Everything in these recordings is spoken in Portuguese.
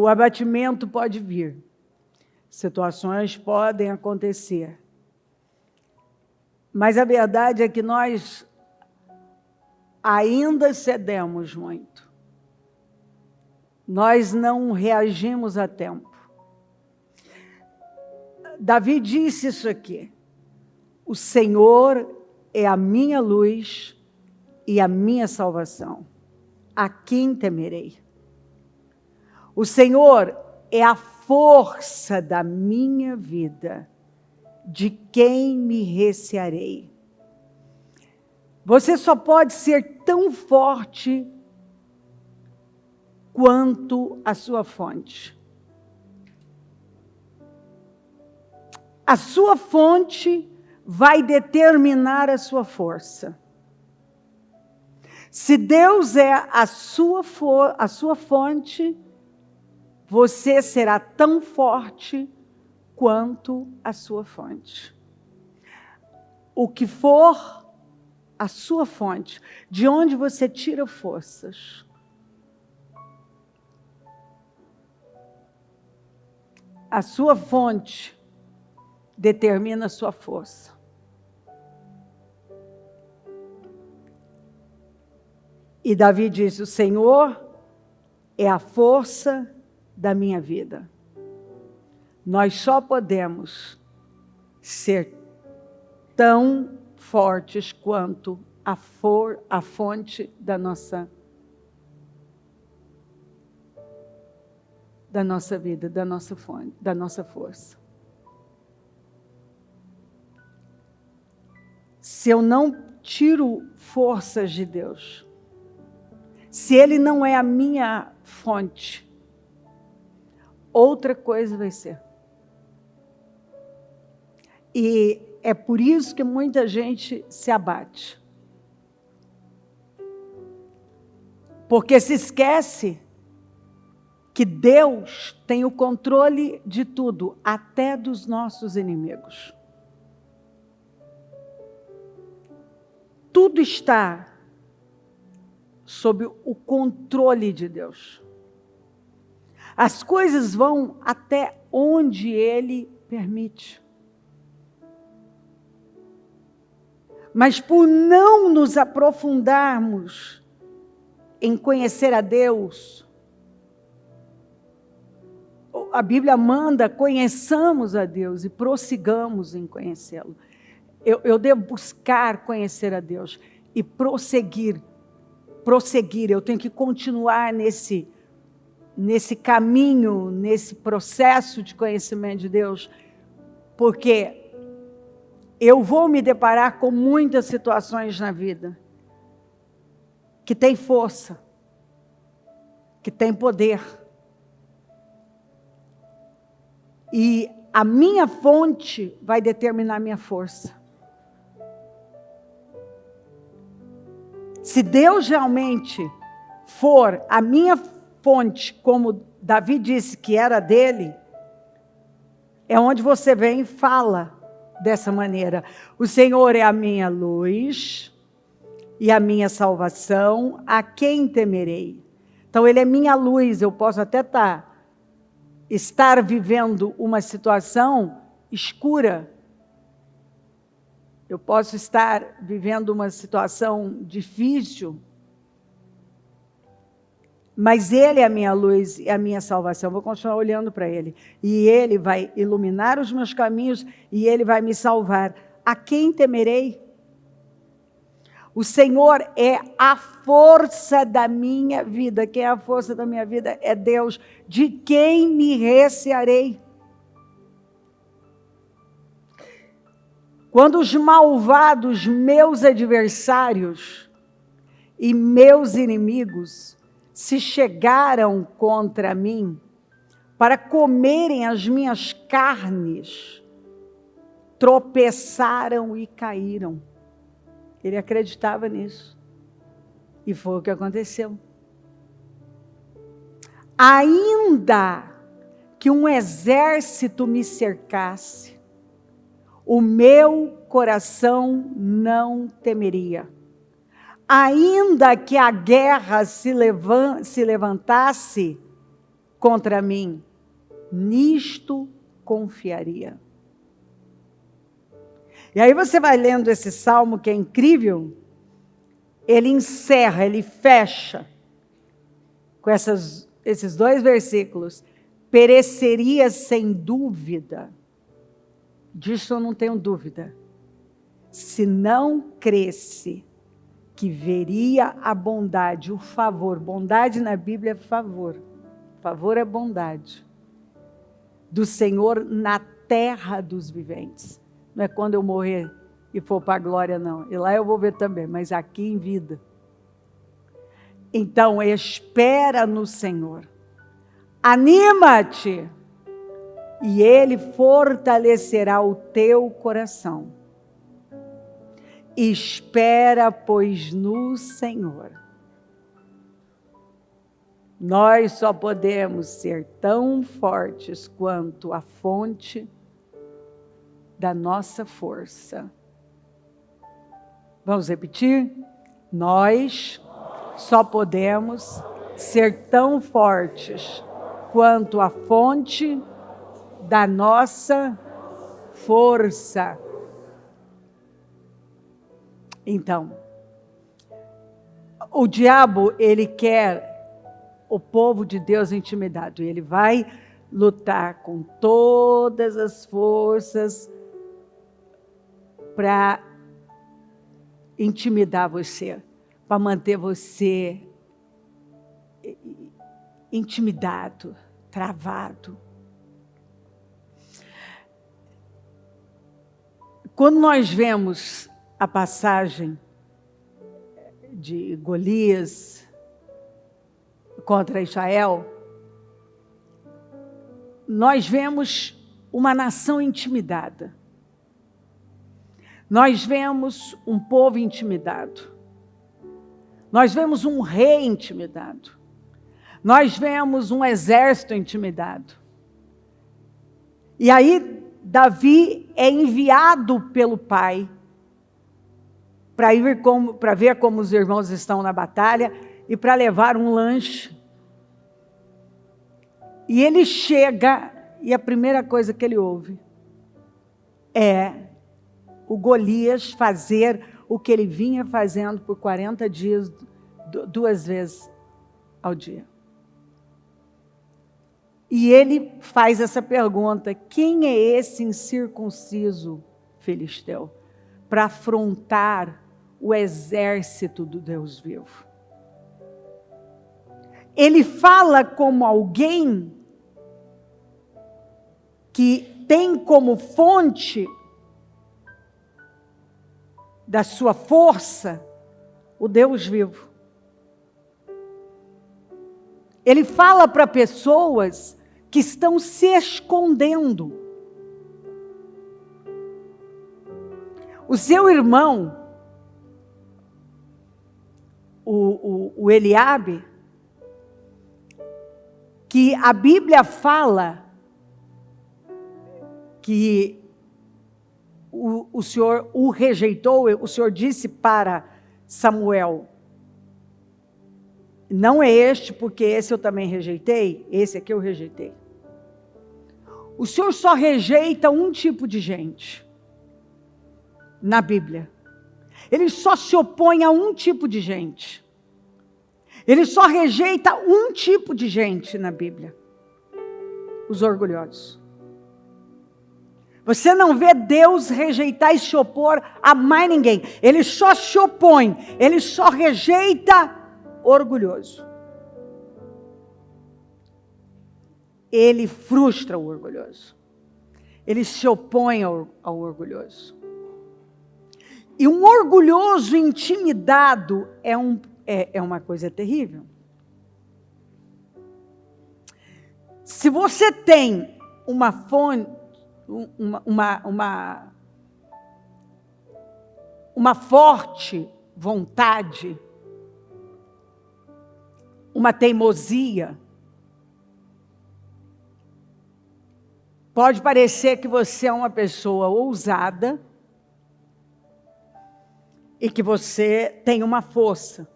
o abatimento pode vir, situações podem acontecer, mas a verdade é que nós ainda cedemos muito. Nós não reagimos a tempo. Davi disse isso aqui: o Senhor é a minha luz e a minha salvação. A quem temerei? O Senhor é a força da minha vida. De quem me recearei? Você só pode ser tão forte quanto a sua fonte. A sua fonte vai determinar a sua força. Se Deus é a sua fonte, você será tão forte quanto a sua fonte. O que for a sua fonte, de onde você tira forças. A sua fonte determina a sua força. E Davi disse: o Senhor é a força da minha vida. Nós só podemos ser tão fortes quanto a fonte da nossa vida, da nossa fonte, da nossa força. Se eu não tiro forças de Deus, se Ele não é a minha fonte, outra coisa vai ser. E é por isso que muita gente se abate. Porque se esquece que Deus tem o controle de tudo, até dos nossos inimigos. Tudo está sob o controle de Deus. As coisas vão até onde Ele permite. Mas por não nos aprofundarmos em conhecer a Deus, a Bíblia manda, conheçamos a Deus e prossigamos em conhecê-lo. Eu devo buscar conhecer a Deus e prosseguir. Eu tenho que continuar nesse caminho, nesse processo de conhecimento de Deus, porque eu vou me deparar com muitas situações na vida que tem força, que tem poder. E a minha fonte vai determinar a minha força. Se Deus realmente for a minha fonte, como Davi disse que era dele, é onde você vem e fala dessa maneira: o Senhor é a minha luz e a minha salvação, a quem temerei? Então Ele é minha luz. Eu posso até estar vivendo uma situação escura, eu posso estar vivendo uma situação difícil, mas Ele é a minha luz e a minha salvação. Eu vou continuar olhando para Ele. E Ele vai iluminar os meus caminhos e Ele vai me salvar. A quem temerei? O Senhor é a força da minha vida. Quem é a força da minha vida? É Deus. De quem me recearei? Quando os malvados, meus adversários e meus inimigos se chegaram contra mim para comerem as minhas carnes, tropeçaram e caíram. Ele acreditava nisso. E foi o que aconteceu. Ainda que um exército me cercasse, o meu coração não temeria. Ainda que a guerra se levantasse contra mim, nisto confiaria. E aí você vai lendo esse salmo que é incrível, ele encerra, ele fecha com esses 2 versículos. Pereceria sem dúvida, disso eu não tenho dúvida, se não cresce que veria a bondade, o favor. Bondade na Bíblia é favor. Favor é bondade. Do Senhor na terra dos viventes. Não é quando eu morrer e for para a glória, não. E lá eu vou ver também, mas aqui em vida. Então, espera no Senhor. Anima-te. E Ele fortalecerá o teu coração. Espera, pois, no Senhor. Nós só podemos ser tão fortes quanto a fonte da nossa força. Vamos repetir? Nós só podemos ser tão fortes quanto a fonte da nossa força. Então, o diabo, ele quer o povo de Deus intimidado. Ele vai lutar com todas as forças para intimidar você, para manter você intimidado, travado. Quando nós vemos a passagem de Golias contra Israel, nós vemos uma nação intimidada. Nós vemos um povo intimidado. Nós vemos um rei intimidado. Nós vemos um exército intimidado. E aí, Davi é enviado pelo pai para ver como os irmãos estão na batalha e para levar um lanche. E ele chega e a primeira coisa que ele ouve é o Golias fazer o que ele vinha fazendo por 40 dias, 2 vezes ao dia. E ele faz essa pergunta: quem é esse incircunciso filisteu para afrontar o exército do Deus vivo? Ele fala como alguém que tem como fonte da sua força o Deus vivo. Ele fala para pessoas que estão se escondendo. O seu irmão, o Eliabe, que a Bíblia fala que o Senhor o rejeitou, o Senhor disse para Samuel: não é este, porque esse eu também rejeitei, esse aqui eu rejeitei. O Senhor só rejeita um tipo de gente na Bíblia. Ele só se opõe a um tipo de gente. Ele só rejeita um tipo de gente na Bíblia: os orgulhosos. Você não vê Deus rejeitar e se opor a mais ninguém. Ele só se opõe, ele só rejeita orgulhoso. Ele frustra o orgulhoso. Ele se opõe ao orgulhoso. E um orgulhoso intimidado é uma coisa terrível. Se você tem uma forte vontade, uma teimosia, pode parecer que você é uma pessoa ousada e que você tem uma força,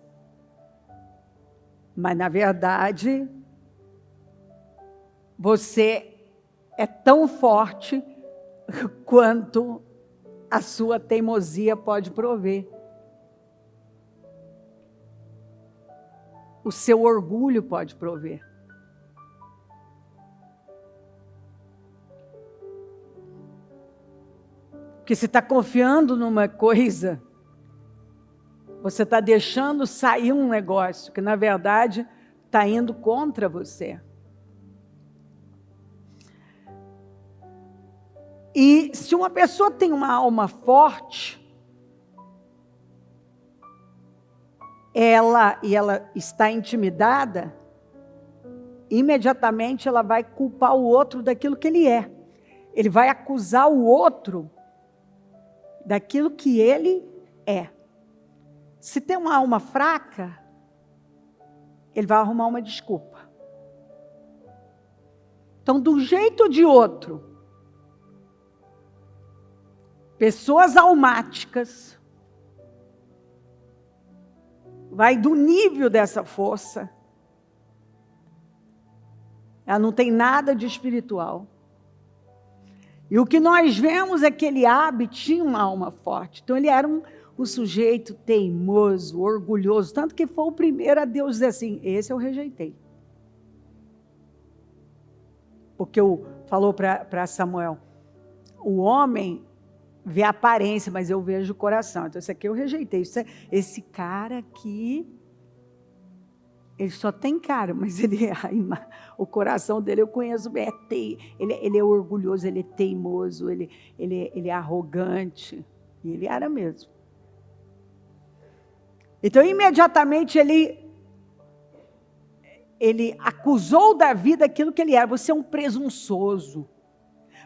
mas na verdade você é tão forte quanto a sua teimosia pode prover. O seu orgulho pode prover. Porque você está confiando numa coisa, você está deixando sair um negócio que, na verdade, está indo contra você. E se uma pessoa tem uma alma forte, ela está intimidada, imediatamente ela vai culpar o outro daquilo que ele é. Ele vai acusar o outro daquilo que ele é. Se tem uma alma fraca, ele vai arrumar uma desculpa. Então, de um jeito ou de outro, pessoas almáticas, vai do nível dessa força, ela não tem nada de espiritual. E o que nós vemos é que Eliabe tinha uma alma forte. Então ele era um sujeito teimoso, orgulhoso, tanto que foi o primeiro a Deus dizer assim, esse eu rejeitei. Porque falou para Samuel, o homem vê a aparência, mas eu vejo o coração. Então esse aqui eu rejeitei. Esse cara aqui, ele só tem cara, mas o coração dele eu conheço bem. Ele é orgulhoso, ele é teimoso, ele é arrogante. E ele era mesmo. Então, imediatamente, ele acusou Davi daquilo que ele era. Você é um presunçoso.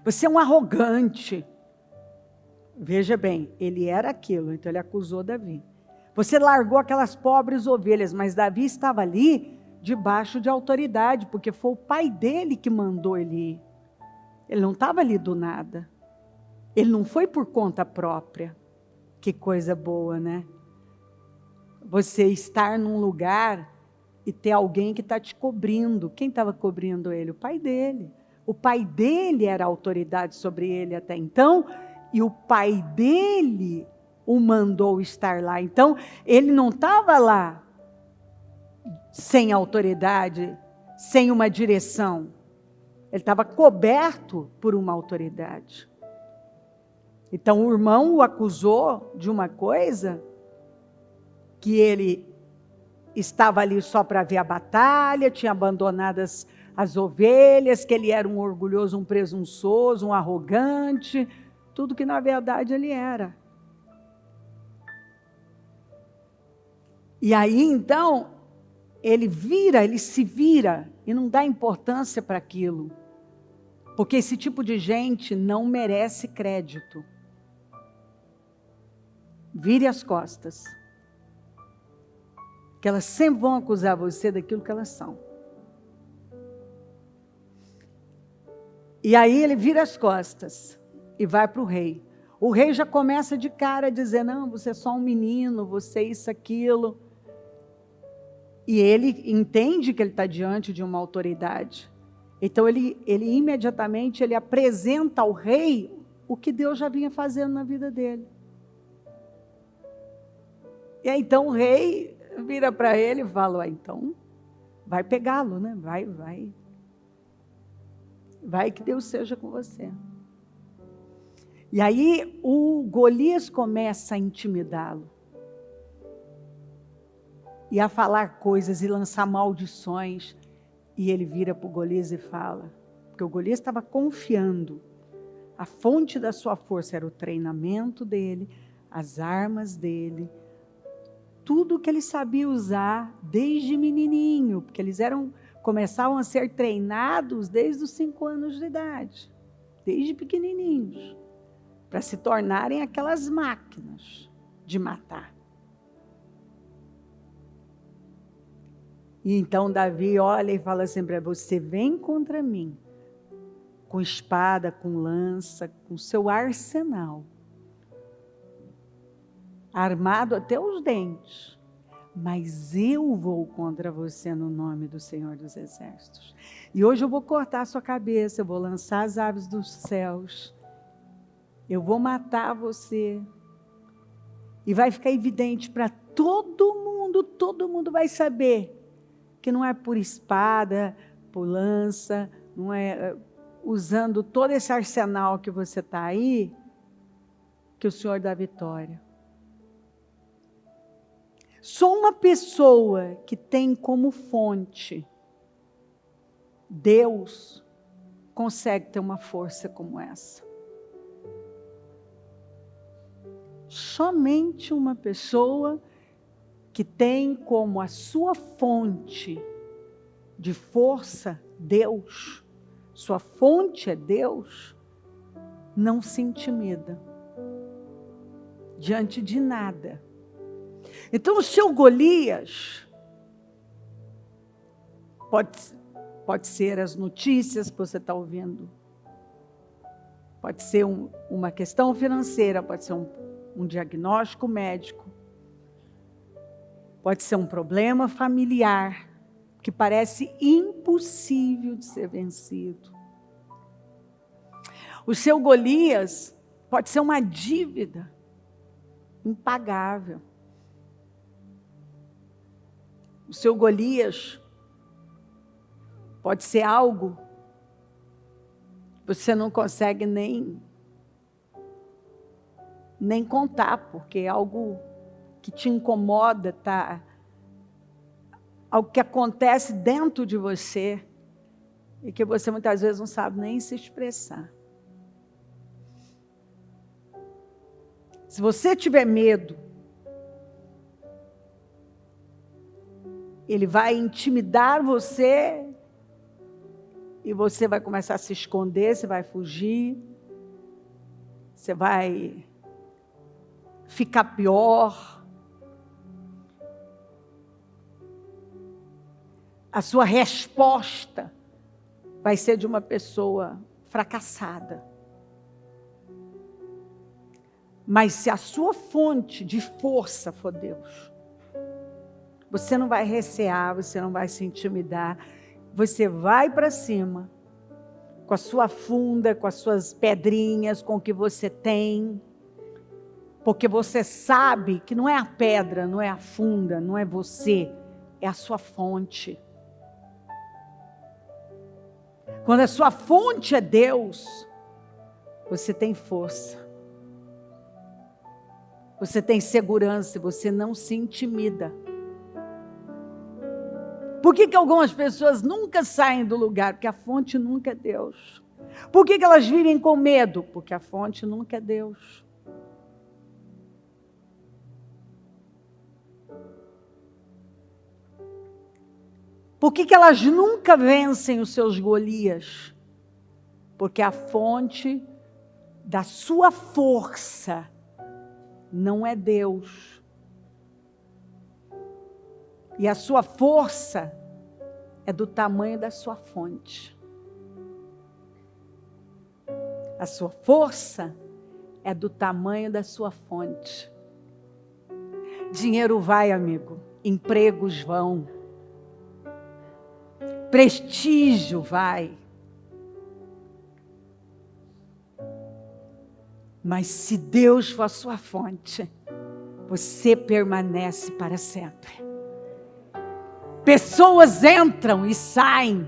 Você é um arrogante. Veja bem, ele era aquilo, então ele acusou Davi. Você largou aquelas pobres ovelhas, mas Davi estava ali debaixo de autoridade, porque foi o pai dele que mandou ele ir. Ele não estava ali do nada. Ele não foi por conta própria. Que coisa boa, né? Você estar num lugar e ter alguém que está te cobrindo. Quem estava cobrindo ele? O pai dele. O pai dele era a autoridade sobre ele até então, e o pai dele o mandou estar lá. Então, ele não estava lá sem autoridade, sem uma direção. Ele estava coberto por uma autoridade. Então, o irmão o acusou de uma coisa que ele estava ali só para ver a batalha, tinha abandonado as ovelhas, que ele era um orgulhoso, um presunçoso, um arrogante, tudo que na verdade ele era. E aí então, ele se vira e não dá importância para aquilo. Porque esse tipo de gente não merece crédito. Vire as costas. Que elas sempre vão acusar você daquilo que elas são. E aí ele vira as costas e vai para o rei. O rei já começa de cara a dizer, não, você é só um menino, você é isso, aquilo. E ele entende que ele está diante de uma autoridade. Então ele imediatamente apresenta ao rei o que Deus já vinha fazendo na vida dele. E aí então o rei vira para ele e fala, então vai pegá-lo, né? Vai que Deus seja com você. E aí o Golias começa a intimidá-lo. E a falar coisas e lançar maldições. E ele vira para o Golias e fala, porque o Golias estava confiando. A fonte da sua força era o treinamento dele, as armas dele, tudo que ele sabia usar desde menininho, porque eles começavam a ser treinados desde os 5 anos de idade, desde pequenininhos, para se tornarem aquelas máquinas de matar. E então Davi olha e fala assim para você, vem contra mim, com espada, com lança, com seu arsenal, armado até os dentes, mas eu vou contra você no nome do Senhor dos Exércitos. E hoje eu vou cortar a sua cabeça, eu vou lançar as aves dos céus, eu vou matar você, e vai ficar evidente para todo mundo vai saber que não é por espada, por lança, não é usando todo esse arsenal que você está aí, que o Senhor dá vitória. Só uma pessoa que tem como fonte Deus consegue ter uma força como essa. Somente uma pessoa que tem como a sua fonte de força Deus, sua fonte é Deus, não se intimida diante de nada. Então o seu Golias pode ser as notícias que você está ouvindo, pode ser uma questão financeira, pode ser um diagnóstico médico, pode ser um problema familiar que parece impossível de ser vencido. O seu Golias pode ser uma dívida impagável. O seu Golias pode ser algo que você não consegue nem contar, porque é algo que te incomoda, tá? Algo que acontece dentro de você e que você muitas vezes não sabe nem se expressar. Se você tiver medo, ele vai intimidar você e você vai começar a se esconder, você vai fugir, você vai ficar pior. A sua resposta vai ser de uma pessoa fracassada. Mas se a sua fonte de força for Deus, você não vai recear, você não vai se intimidar, você vai para cima, com a sua funda, com as suas pedrinhas, com o que você tem, porque você sabe que não é a pedra, não é a funda, não é você, é a sua fonte. Quando a sua fonte é Deus, você tem força, você tem segurança, você não se intimida. Por que algumas pessoas nunca saem do lugar? Porque a fonte nunca é Deus. Por que elas vivem com medo? Porque a fonte nunca é Deus. Por que elas nunca vencem os seus Golias? Porque a fonte da sua força não é Deus. E a sua força é do tamanho da sua fonte. A sua força é do tamanho da sua fonte. Dinheiro vai, amigo. Empregos vão. Prestígio vai. Mas se Deus for a sua fonte, você permanece para sempre. Pessoas entram e saem.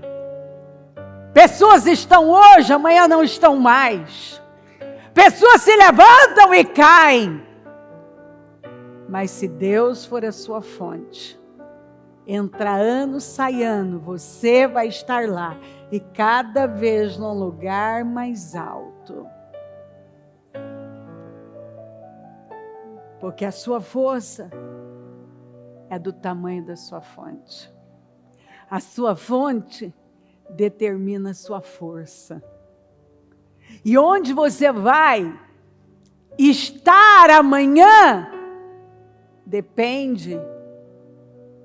Pessoas estão hoje, amanhã não estão mais. Pessoas se levantam e caem. Mas se Deus for a sua fonte, entra ano, sai ano, você vai estar lá. E cada vez num lugar mais alto. Porque a sua força é do tamanho da sua fonte. A sua fonte determina a sua força. E onde você vai estar amanhã depende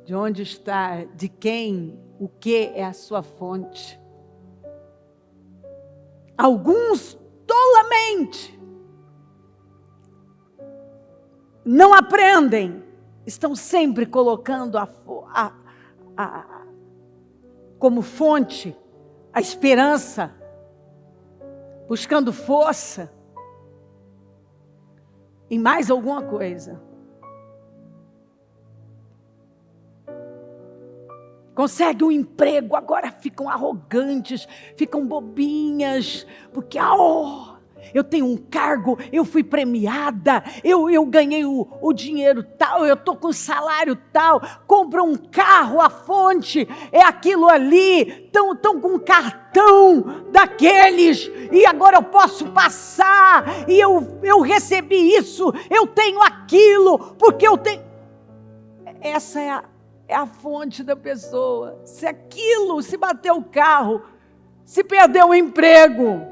de onde está, de quem, o que é a sua fonte. Alguns tolamente não aprendem, estão sempre colocando como fonte a esperança, buscando força em mais alguma coisa. Consegue um emprego, agora ficam arrogantes, ficam bobinhas, porque eu tenho um cargo, eu fui premiada, eu ganhei o dinheiro tal, eu estou com salário tal, compra um carro, a fonte é aquilo ali, estão com um cartão daqueles, e agora eu posso passar, e eu recebi isso, eu tenho aquilo, porque eu tenho. Essa é a fonte da pessoa. Se bater o carro, se perder o emprego.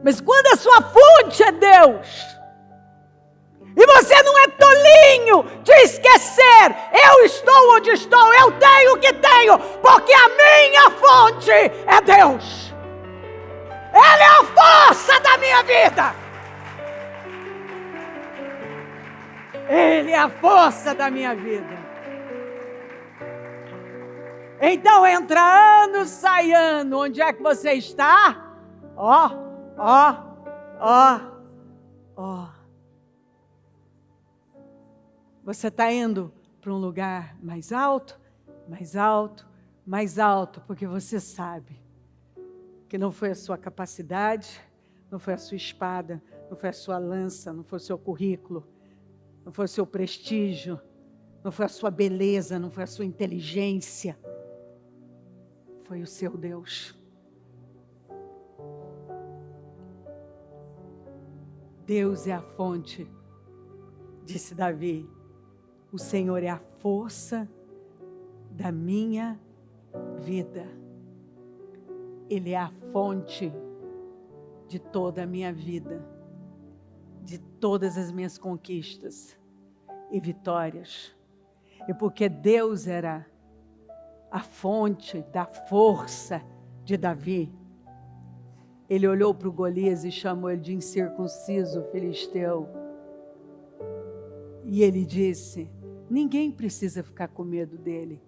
Mas quando a sua fonte é Deus, e você não é tolinho de esquecer, eu estou onde estou, eu tenho o que tenho, porque a minha fonte é Deus. Ele é a força da minha vida. Ele é a força da minha vida. Então entra ano, sai ano. Onde é que você está? Ó. Você está indo para um lugar mais alto, mais alto, mais alto, porque você sabe que não foi a sua capacidade, não foi a sua espada, não foi a sua lança, não foi o seu currículo, não foi o seu prestígio, não foi a sua beleza, não foi a sua inteligência, foi o seu Deus. Deus é a fonte, disse Davi. O Senhor é a força da minha vida. Ele é a fonte de toda a minha vida, de todas as minhas conquistas e vitórias. E porque Deus era a fonte da força de Davi, ele olhou para o Golias e chamou ele de incircunciso filisteu. E ele disse: ninguém precisa ficar com medo dele.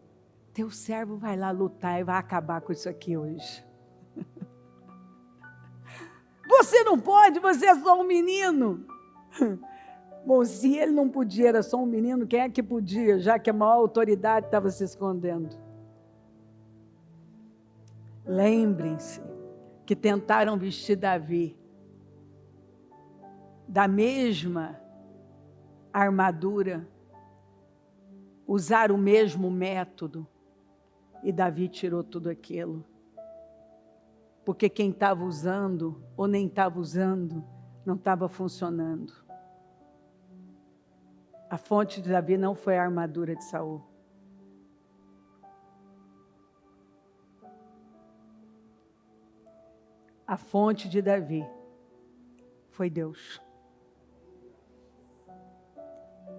Teu servo vai lá lutar e vai acabar com isso aqui hoje. Você não pode, você é só um menino. Bom, se ele não podia, era só um menino, quem é que podia, já que a maior autoridade estava se escondendo? Lembrem-se que tentaram vestir Davi da mesma armadura, usar o mesmo método, e Davi tirou tudo aquilo. Porque quem estava usando, ou nem estava usando, não estava funcionando. A fonte de Davi não foi a armadura de Saul. A fonte de Davi foi Deus.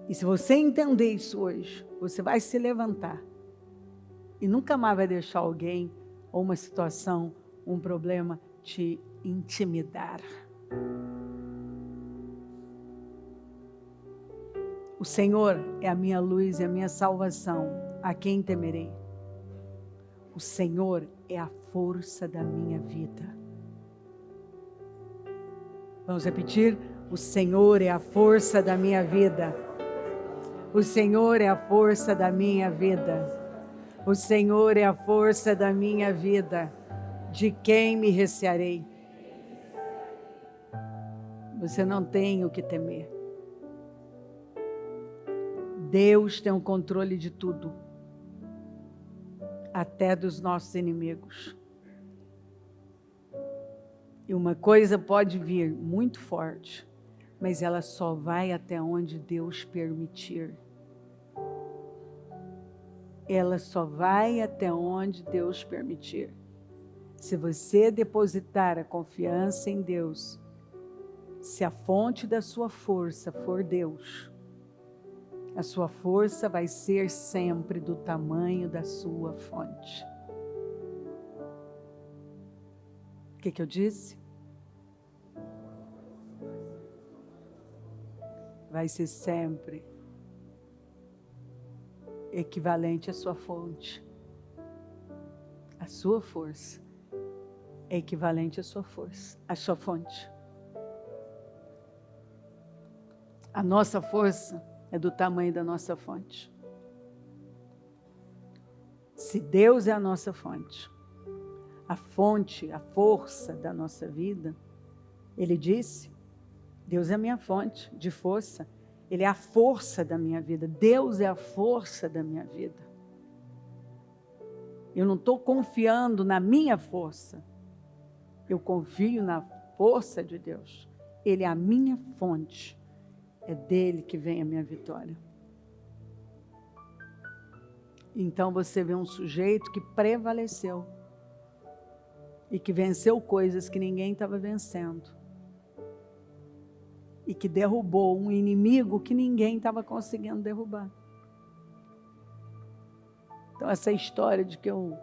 E se você entender isso hoje, você vai se levantar e nunca mais vai deixar alguém ou uma situação, um problema te intimidar. O Senhor é a minha luz e a minha salvação. A quem temerei? O Senhor é a força da minha vida. Vamos repetir? O Senhor é a força da minha vida. O Senhor é a força da minha vida. O Senhor é a força da minha vida. De quem me recearei? Você não tem o que temer. Deus tem o controle de tudo, até dos nossos inimigos. E uma coisa pode vir muito forte, mas ela só vai até onde Deus permitir. Ela só vai até onde Deus permitir. Se você depositar a confiança em Deus, se a fonte da sua força for Deus, a sua força vai ser sempre do tamanho da sua fonte. O que eu disse? Vai ser sempre equivalente à sua fonte. A sua força é equivalente à sua força, à sua fonte. A nossa força é do tamanho da nossa fonte. Se Deus é a nossa fonte, a força da nossa vida, Ele disse, Deus é a minha fonte de força. Ele é a força da minha vida. Deus é a força da minha vida. Eu não estou confiando na minha força. Eu confio na força de Deus. Ele é a minha fonte. É dele que vem a minha vitória. Então você vê um sujeito que prevaleceu. E que venceu coisas que ninguém estava vencendo. E que derrubou um inimigo que ninguém estava conseguindo derrubar. Então essa história de que o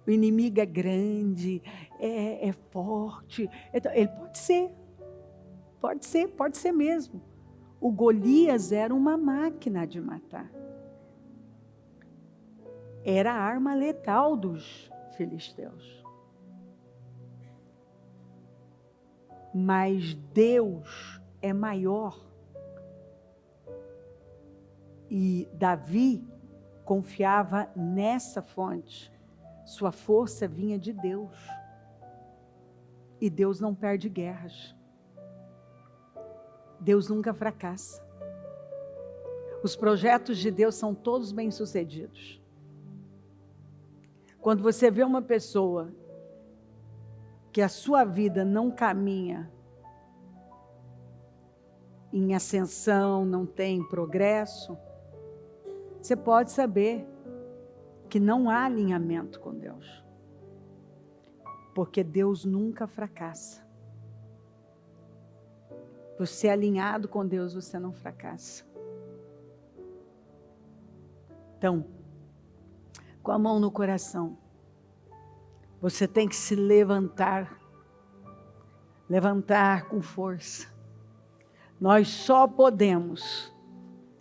inimigo é grande, é forte, ele pode ser mesmo. O Golias era uma máquina de matar. Era a arma letal dos filisteus. Mas Deus é maior. E Davi confiava nessa fonte. Sua força vinha de Deus. E Deus não perde guerras. Deus nunca fracassa. Os projetos de Deus são todos bem-sucedidos. Quando você vê uma pessoa que a sua vida não caminha em ascensão, não tem progresso, você pode saber que não há alinhamento com Deus. Porque Deus nunca fracassa. Você é alinhado com Deus, você não fracassa. Então, com a mão no coração, você tem que se levantar com força. Nós só podemos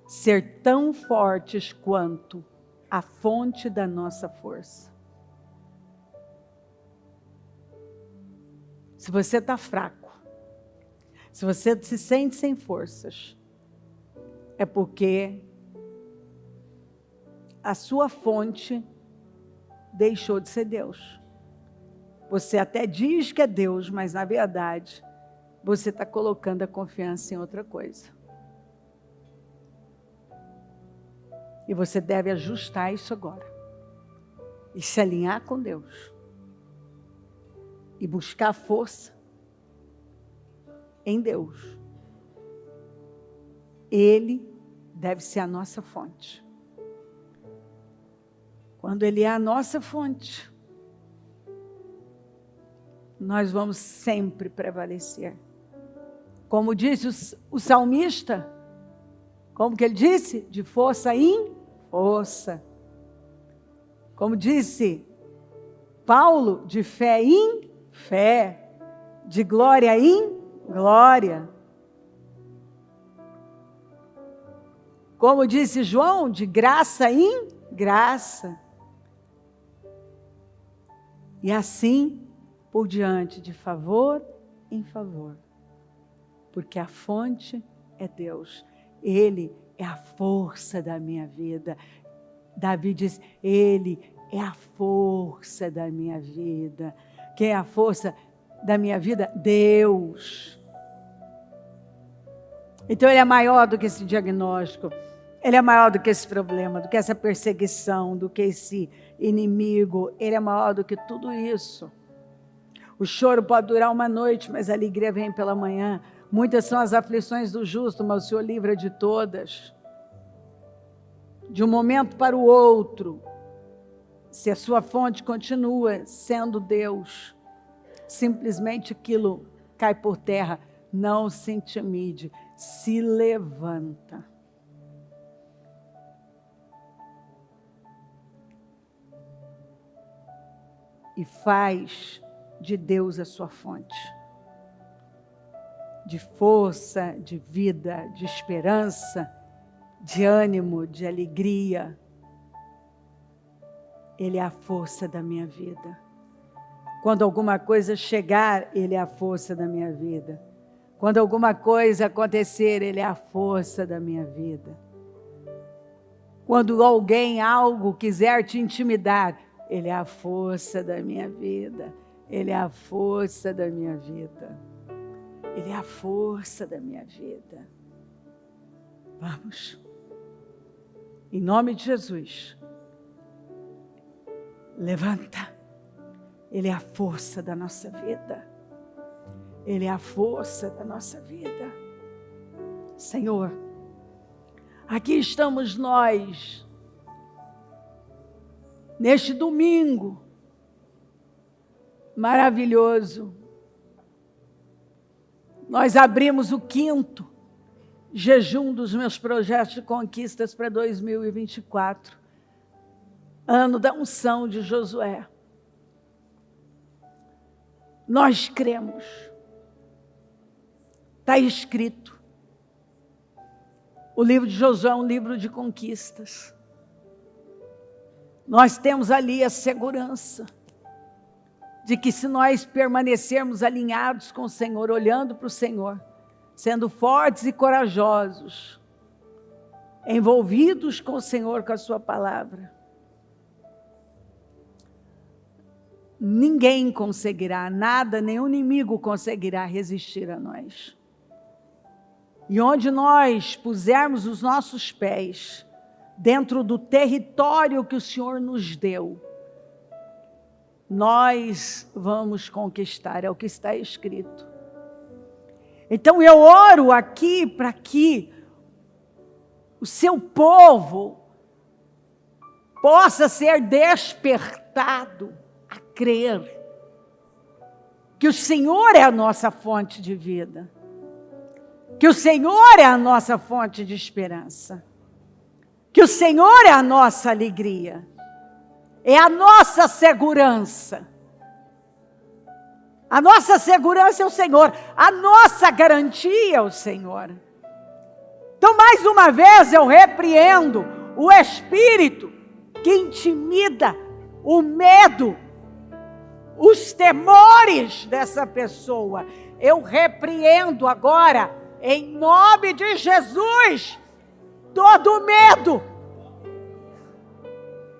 ser tão fortes quanto a fonte da nossa força. Se você está fraco, se você se sente sem forças, é porque a sua fonte deixou de ser Deus. Você até diz que é Deus, mas na verdade, você está colocando a confiança em outra coisa. E você deve ajustar isso agora. E se alinhar com Deus. E buscar força em Deus. Ele deve ser a nossa fonte. Quando Ele é a nossa fonte, nós vamos sempre prevalecer. Como disse o salmista, como que ele disse? De força em força. Como disse Paulo, de fé em fé, de glória em glória. Como disse João, de graça em graça. E assim por diante, de favor em favor. Porque a fonte é Deus. Ele é a força da minha vida. Davi diz, Ele é a força da minha vida. Quem é a força da minha vida? Deus. Então Ele é maior do que esse diagnóstico. Ele é maior do que esse problema, do que essa perseguição, do que esse inimigo. Ele é maior do que tudo isso. O choro pode durar uma noite, mas a alegria vem pela manhã. Muitas são as aflições do justo, mas o Senhor livra de todas. De um momento para o outro, se a sua fonte continua sendo Deus, simplesmente aquilo cai por terra. Não se intimide, se levanta. E faz de Deus a sua fonte. De força, de vida, de esperança, de ânimo, de alegria. Ele é a força da minha vida. Quando alguma coisa chegar, Ele é a força da minha vida. Quando alguma coisa acontecer, Ele é a força da minha vida. Quando alguém, algo quiser te intimidar, Ele é a força da minha vida. Ele é a força da minha vida. Ele é a força da minha vida. Vamos. Em nome de Jesus. Levanta. Ele é a força da nossa vida. Ele é a força da nossa vida. Senhor, aqui estamos nós, neste domingo maravilhoso. Nós abrimos o 5º jejum dos meus projetos de conquistas para 2024, ano da unção de Josué. Nós cremos, está escrito, o livro de Josué é um livro de conquistas. Nós temos ali a segurança de que se nós permanecermos alinhados com o Senhor, olhando para o Senhor, sendo fortes e corajosos, envolvidos com o Senhor, com a sua palavra, ninguém conseguirá, nada, nenhum inimigo conseguirá resistir a nós. E onde nós pusermos os nossos pés, dentro do território que o Senhor nos deu, nós vamos conquistar, é o que está escrito. Então eu oro aqui para que o seu povo possa ser despertado a crer que o Senhor é a nossa fonte de vida, que o Senhor é a nossa fonte de esperança, que o Senhor é a nossa alegria, é a nossa segurança. A nossa segurança é o Senhor, a nossa garantia é o Senhor. Então, mais uma vez, eu repreendo o espírito que intimida, o medo, os temores dessa pessoa. Eu repreendo agora, em nome de Jesus, todo medo,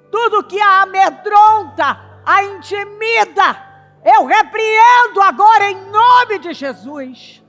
tudo que a amedronta, a intimida, eu repreendo agora em nome de Jesus.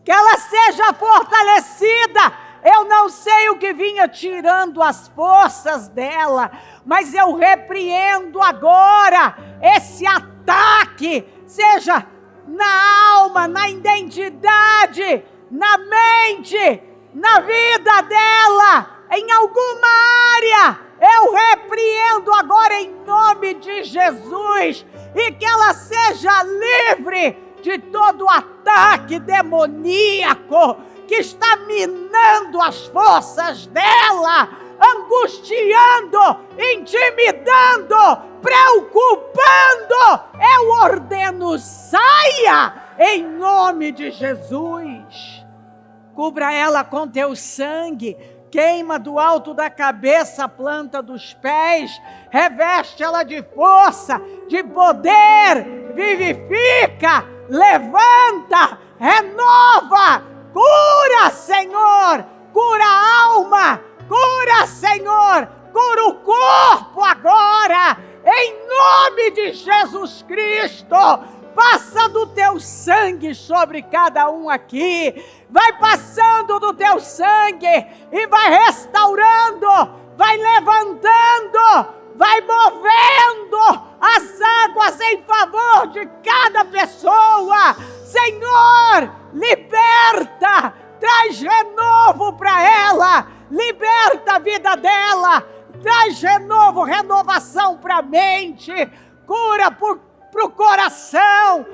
Que ela seja fortalecida. Eu não sei o que vinha tirando as forças dela, mas eu repreendo agora esse ataque, seja na alma, na identidade, na mente, na vida dela, em alguma área. Eu repreendo agora em nome de Jesus, e que ela seja livre de todo ataque demoníaco que está minando as forças dela, angustiando, intimidando, preocupando. Eu ordeno, saia em nome de Jesus. Cubra ela com teu sangue. Queima do alto da cabeça a planta dos pés, reveste ela de força, de poder, vivifica, levanta, renova, cura, Senhor, cura a alma, cura, Senhor, cura o corpo agora, em nome de Jesus Cristo. Passa do teu sangue sobre cada um aqui. Vai passando do teu sangue e vai restaurando, vai levantando, vai movendo as águas em favor de cada pessoa. Senhor, liberta, traz renovo para ela, liberta a vida dela, traz renovo, renovação para a mente, cura para o coração,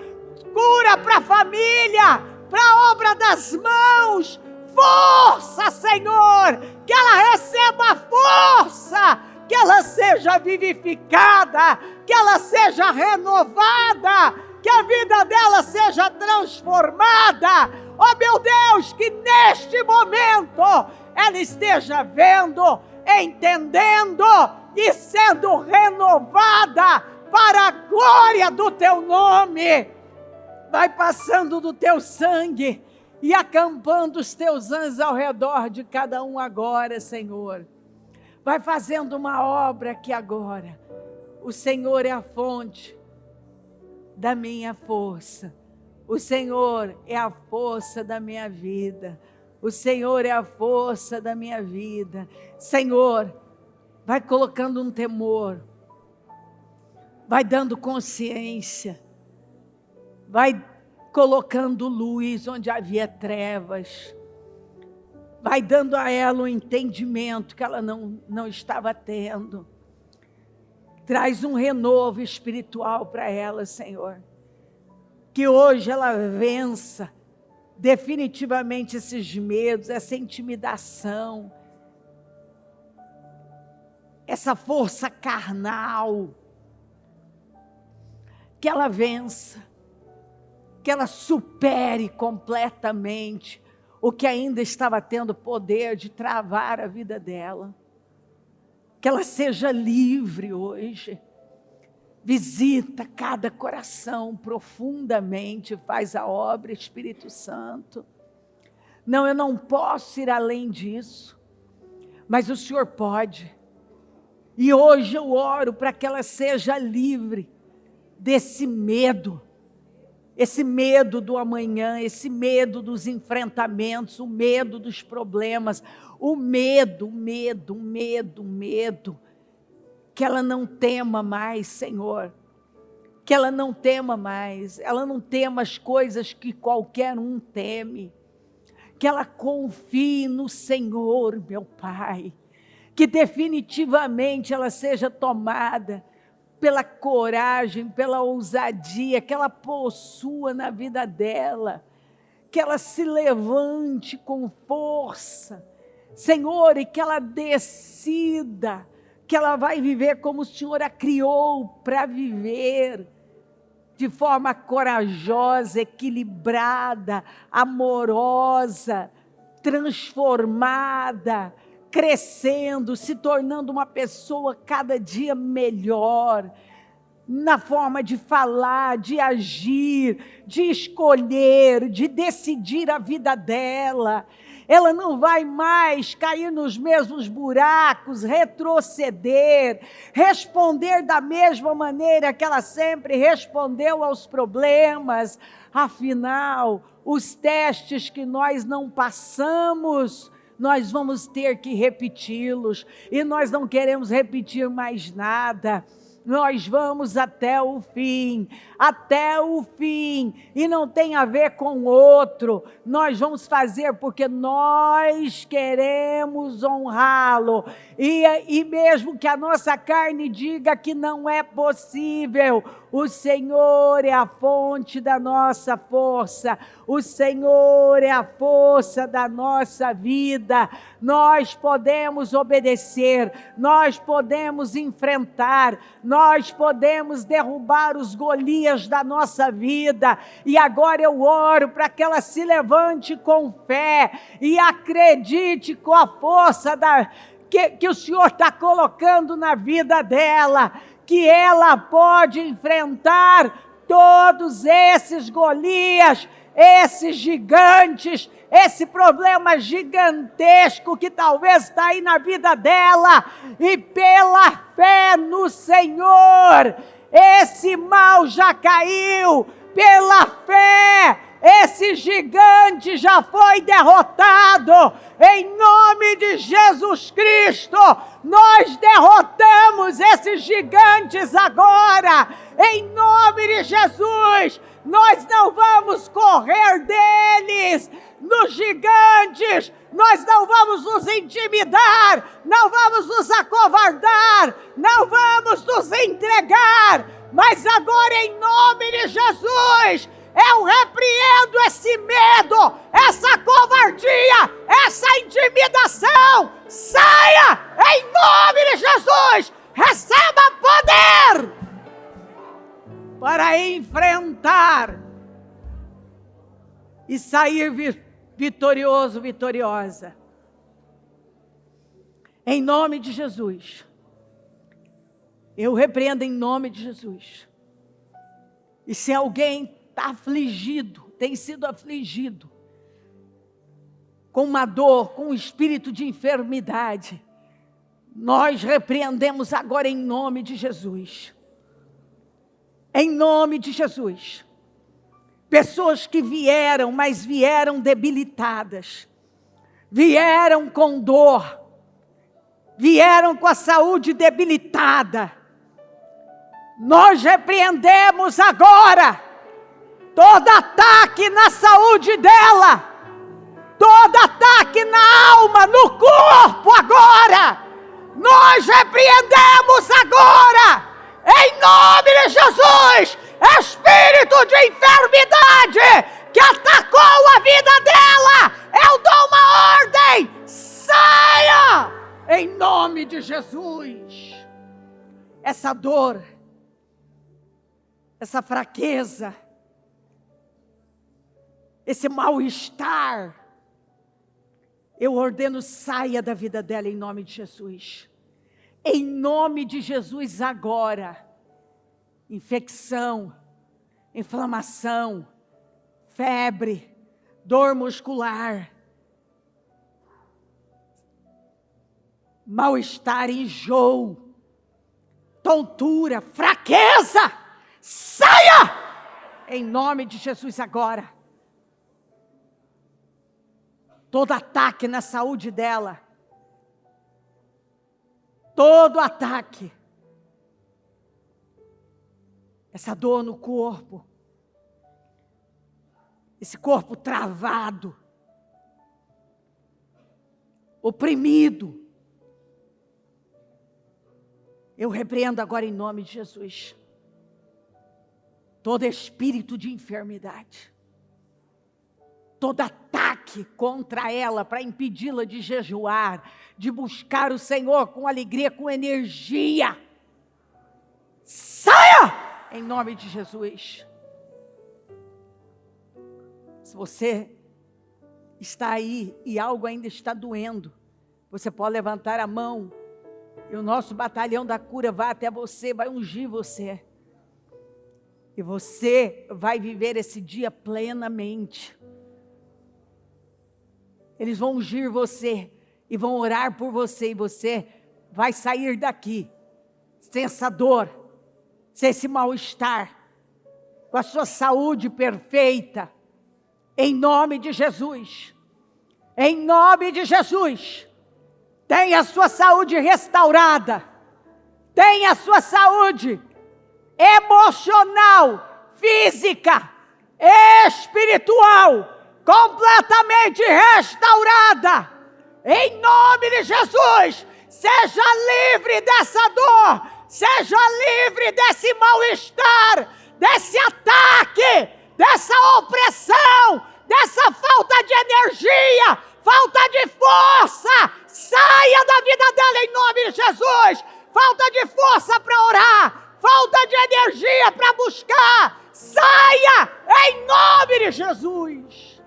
cura para a família, para a obra das mãos, força, Senhor, que ela receba força, que ela seja vivificada, que ela seja renovada, que a vida dela seja transformada. Oh meu Deus, que neste momento ela esteja vendo, entendendo e sendo renovada para a glória do teu nome. Vai passando do teu sangue e acampando os teus anjos ao redor de cada um agora, Senhor. Vai fazendo uma obra aqui agora. O Senhor é a fonte da minha força. O Senhor é a força da minha vida. O Senhor é a força da minha vida. Senhor, vai colocando um temor. Vai dando consciência. Vai colocando luz onde havia trevas. Vai dando a ela um entendimento que ela não estava tendo. Traz um renovo espiritual para ela, Senhor. Que hoje ela vença definitivamente esses medos, essa intimidação, essa força carnal. Que ela vença, que ela supere completamente o que ainda estava tendo poder de travar a vida dela. Que ela seja livre hoje. Visita cada coração profundamente, faz a obra, Espírito Santo. Não, eu não posso ir além disso, mas o Senhor pode. E hoje eu oro para que ela seja livre desse medo. Esse medo do amanhã, esse medo dos enfrentamentos, o medo dos problemas, o medo. Que ela não tema mais, Senhor. Que ela não tema mais. Ela não tema as coisas que qualquer um teme. Que ela confie no Senhor, meu Pai. Que definitivamente ela seja tomada pela coragem, pela ousadia que ela possua na vida dela. Que ela se levante com força, Senhor, e que ela decida que ela vai viver como o Senhor a criou para viver, de forma corajosa, equilibrada, amorosa, transformada, crescendo, se tornando uma pessoa cada dia melhor, na forma de falar, de agir, de escolher, de decidir a vida dela. Ela não vai mais cair nos mesmos buracos, retroceder, responder da mesma maneira que ela sempre respondeu aos problemas. Afinal, os testes que nós não passamos, nós vamos ter que repeti-los, e nós não queremos repetir mais nada. Nós vamos até o fim, e não tem a ver com outro. Nós vamos fazer porque nós queremos honrá-lo, e mesmo que a nossa carne diga que não é possível, o Senhor é a fonte da nossa força, o Senhor é a força da nossa vida. Nós podemos obedecer, nós podemos enfrentar, nós podemos derrubar os Golias da nossa vida. E agora eu oro para que ela se levante com fé e acredite com a força que o Senhor está colocando na vida dela, que ela pode enfrentar todos esses Golias, esses gigantes, esse problema gigantesco que talvez está aí na vida dela, e pela fé no Senhor, esse mal já caiu, pela fé, esse gigante já foi derrotado, em nome de Jesus Cristo. Nós derrotamos esses gigantes agora, em nome de Jesus. Nós não vamos correr deles, nos gigantes, nós não vamos nos intimidar, não vamos nos acovardar, não vamos nos entregar, mas agora em nome de Jesus, eu repreendo esse medo, essa covardia, essa intimidação, saia em nome de Jesus, receba poder para enfrentar e sair vitorioso, vitoriosa. Em nome de Jesus, Eu repreendo em nome de Jesus. E se alguém está afligido, tem sido afligido, com uma dor, com um espírito de enfermidade, nós repreendemos agora em nome de Jesus. Em nome de Jesus. Pessoas que vieram, mas vieram debilitadas, vieram com dor, vieram com a saúde debilitada. Nós repreendemos agora todo ataque na saúde dela, todo ataque na alma, no corpo agora. Nós repreendemos agora, em nome de Jesus, espírito de enfermidade que atacou a vida dela. Eu dou uma ordem, saia, em nome de Jesus. Essa dor, essa fraqueza, esse mal-estar, eu ordeno, saia da vida dela em nome de Jesus. Em nome de Jesus agora. Infecção, inflamação, febre, dor muscular, mal-estar, enjoo, tontura, fraqueza, saia! Em nome de Jesus agora. Todo ataque na saúde dela, todo ataque, essa dor no corpo, esse corpo travado, oprimido, eu repreendo agora em nome de Jesus, todo espírito de enfermidade, todo ataque contra ela para impedi-la de jejuar, de buscar o Senhor com alegria, com energia, saia em nome de Jesus. Se você está aí e algo ainda está doendo, você pode levantar a mão e o nosso batalhão da cura vai até você, vai ungir você. E você vai viver esse dia plenamente. Eles vão ungir você e vão orar por você, e você vai sair daqui sem essa dor, sem esse mal-estar, com a sua saúde perfeita, em nome de Jesus. Em nome de Jesus. Tenha a sua saúde restaurada, tenha a sua saúde emocional, física, espiritual, completamente restaurada, em nome de Jesus. Seja livre dessa dor, seja livre desse mal-estar, desse ataque, dessa opressão, dessa falta de energia, falta de força. Saia da vida dela em nome de Jesus. Falta de força para orar, falta de energia para buscar, saia em nome de Jesus.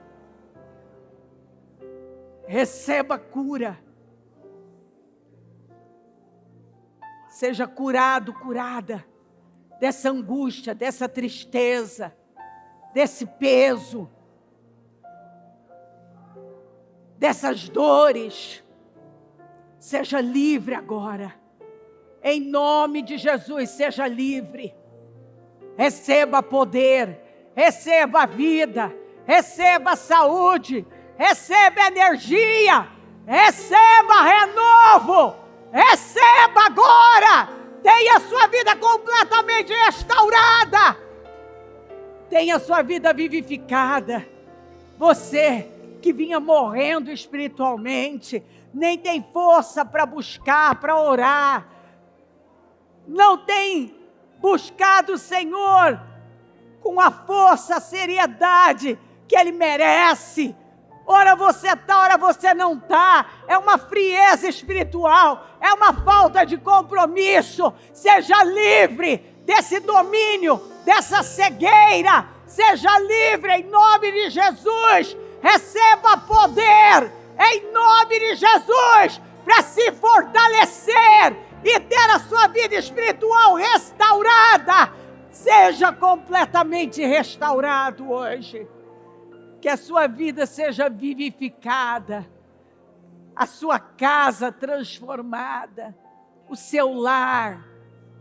Receba cura. Seja curado, curada dessa angústia, dessa tristeza, desse peso, dessas dores. Seja livre agora. Em nome de Jesus, seja livre. Receba poder, receba vida, receba saúde, receba energia, receba renovo, receba agora. Tenha a sua vida completamente restaurada, tenha a sua vida vivificada. Você que vinha morrendo espiritualmente, nem tem força para buscar, para orar, não tem buscado o Senhor com a força, a seriedade que Ele merece. Ora você está, ora você não está. É uma frieza espiritual, é uma falta de compromisso. Seja livre desse domínio, dessa cegueira. Seja livre em nome de Jesus. Receba poder em nome de Jesus para se fortalecer e ter a sua vida espiritual restaurada. Seja completamente restaurado hoje. Que a sua vida seja vivificada, a sua casa transformada, o seu lar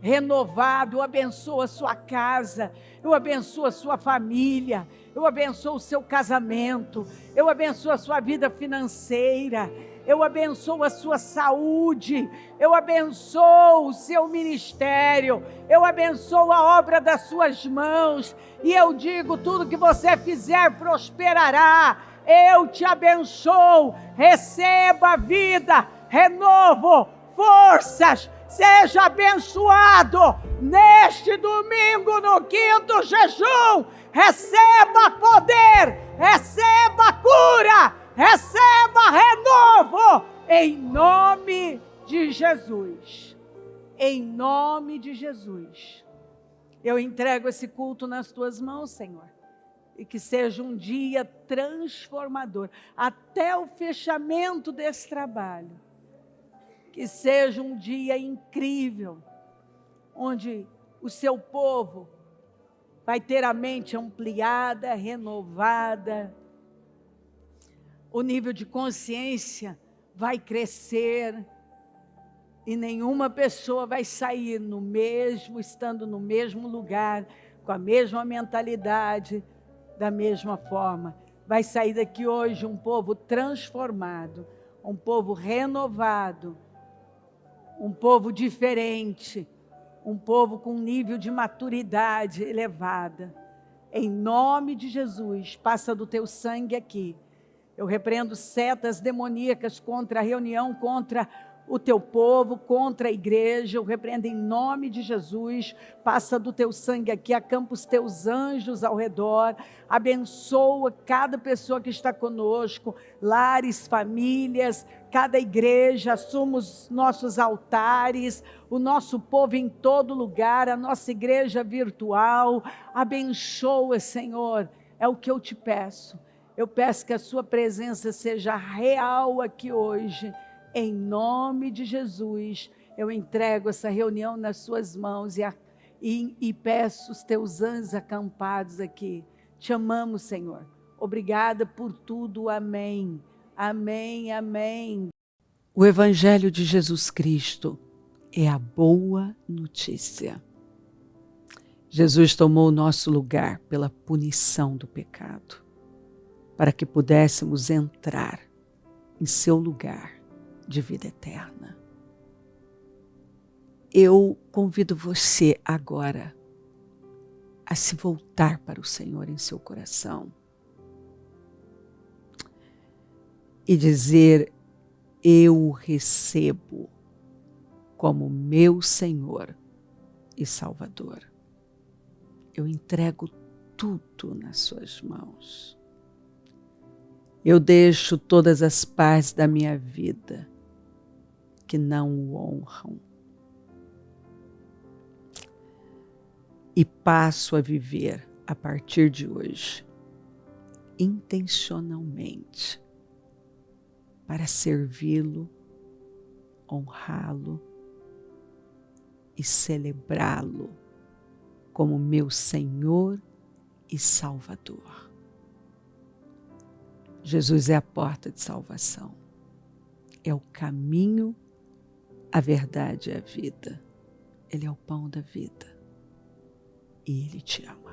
renovado. Eu abençoo a sua casa, eu abençoo a sua família, eu abençoo o seu casamento, eu abençoo a sua vida financeira, eu abençoo a sua saúde, eu abençoo o seu ministério, eu abençoo a obra das suas mãos, e eu digo: tudo que você fizer prosperará. Eu te abençoo, receba vida, renovo, forças. Seja abençoado neste domingo, no 5º jejum. Receba poder, receba cura, receba renovo, em nome de Jesus. Em nome de Jesus. Eu entrego esse culto nas tuas mãos, Senhor. E que seja um dia transformador, até o fechamento desse trabalho. Que seja um dia incrível, onde o seu povo vai ter a mente ampliada, renovada, o nível de consciência vai crescer, e nenhuma pessoa vai sair estando no mesmo lugar, com a mesma mentalidade, da mesma forma. Vai sair daqui hoje um povo transformado, um povo renovado, um povo diferente, um povo com nível de maturidade elevada. Em nome de Jesus, passa do teu sangue aqui. Eu repreendo setas demoníacas contra a reunião, contra o teu povo, contra a igreja. Eu repreendo em nome de Jesus. Passa do teu sangue aqui, acampa os teus anjos ao redor, abençoa cada pessoa que está conosco, lares, famílias, cada igreja. Assuma os nossos altares, o nosso povo em todo lugar, a nossa igreja virtual. Abençoa, Senhor, é o que eu te peço. Eu peço que a sua presença seja real aqui hoje. Em nome de Jesus, eu entrego essa reunião nas suas mãos e peço os teus anjos acampados aqui. Te amamos, Senhor. Obrigada por tudo. Amém. Amém, amém. O Evangelho de Jesus Cristo é a boa notícia. Jesus tomou o nosso lugar pela punição do pecado, para que pudéssemos entrar em seu lugar de vida eterna. Eu convido você agora a se voltar para o Senhor em seu coração e dizer: eu o recebo como meu Senhor e Salvador. Eu entrego tudo nas suas mãos. Eu deixo todas as partes da minha vida que não o honram e passo a viver a partir de hoje intencionalmente para servi-lo, honrá-lo e celebrá-lo como meu Senhor e Salvador. Jesus é a porta de salvação, é o caminho, a verdade e a vida. Ele é o pão da vida e Ele te ama.